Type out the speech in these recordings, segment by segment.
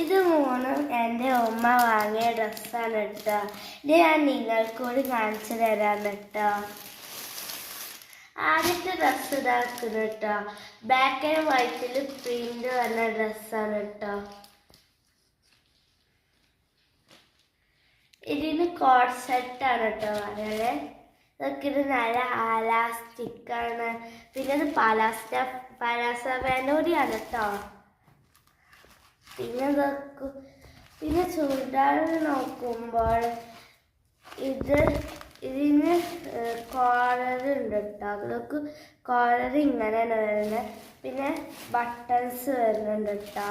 ഇത് മൂന്നും എൻ്റെ ഉമ്മ വാങ്ങിയ ഡ്രസ്സാണ് കേട്ടോ. ഇത് ഞാൻ നിങ്ങൾക്കൂടി കാണിച്ചു തരാൻ കേട്ടോ. ആദ്യത്തെ ഡ്രസ്സ് ഇതാക്കുന്നു കേട്ടോ. ബ്ലാക്ക് ആൻഡ് വൈറ്റിൽ പ്രിന്റ് വന്ന ഡ്രസ്സാണ് കേട്ടോ. ഇതിന് കോഡ് സെറ്റാണ് കേട്ടോ വളരെ. ഇതൊക്കെ ഇത് നല്ല ആലാസ്റ്റിക്കാണ്. പിന്നെ ഇത് പലാസ പാൻറ്റൂടിയാണ് കേട്ടോ. പിന്നെ ചുരിദാർ നോക്കുമ്പോൾ ഇതിന് കോളറുണ്ട് കേട്ടോ. അതിലേക്ക് കോളർ ഇങ്ങനെയാണ് വരുന്നത്. പിന്നെ ബട്ടൺസ് വരുന്നുണ്ട് കേട്ടോ.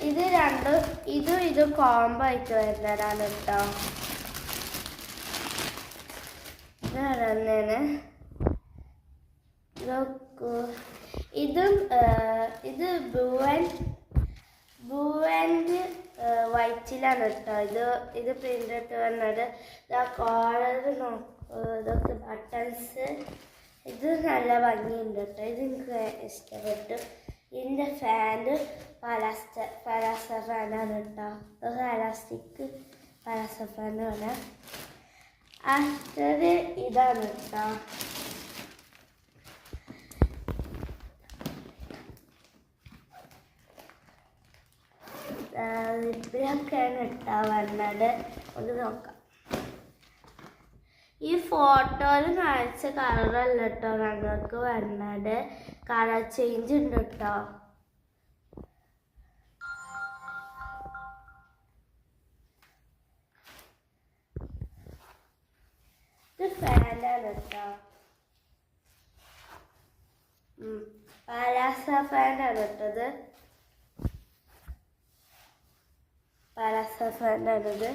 ഇത് രണ്ടും ഇതും കോംബോ ആയിട്ട് വരുന്നതാണ് കേട്ടോ. ഇതാണ് ഇത് ബ്ലൂ ആൻഡ് വൈറ്റിലാണ് കേട്ടോ. ഇത് പ്രിന്റ് ഇട്ട് വന്നത്. കോളർ ഇതൊക്കെ ബട്ടൺസ് ഇത് നല്ല ഭംഗിയുണ്ട് കേട്ടോ. ഇത് എനിക്ക് ഇഷ്ടപ്പെട്ടു. ഇതിൻ്റെ ഫാന് പലാസ ഫാനാണ് കേട്ടോ. ഇതൊക്കെ എലാസ്റ്റിക് പലാസ ഫാനാണ്. അടുത്തത് ഇതാണ് കേട്ടോ. ഇതിലൊക്കെയാണ് കേട്ടോ വന്നത്. ഒന്ന് നോക്കാം. ഈ ഫോട്ടോയിൽ കാണിച്ച കളറല്ല കേട്ടോ ഞങ്ങൾക്ക് വന്നത്. കളർ ചേഞ്ച് ഉണ്ട് കേട്ടോ. ഇത് ഫാനാണ് കേട്ടോ. പലാസ ഫാനാണ് കേട്ടത്. പലാസ ഫാനാണിത്.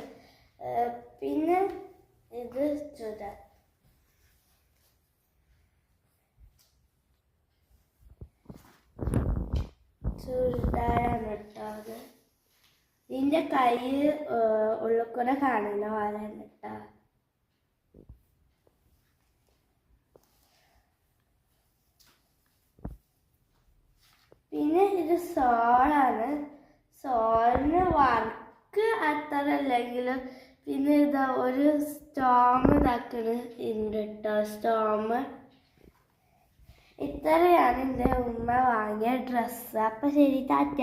പിന്നെ ഇത് ചുരിദാറാണ് കേട്ടോ. അത് ഇതിൻ്റെ കൈ ഉള്ളിൽ കൂടെ കാണുന്ന പോലെയാണ് കേട്ടോ. പിന്നെ ഇത് സോളാണ്. സോളിന് വർക്ക് അത്ര അല്ലെങ്കിലും പിന്നെ ഇതാ ഒരു സ്റ്റോം ഇതാക്കണ് ഉണ്ട് കേട്ടോ. സ്റ്റോം ഇത്രയാണ് എൻ്റെ ഉമ്മ വാങ്ങിയ ഡ്രസ്സ്. അപ്പം ശരി, ടാറ്റ.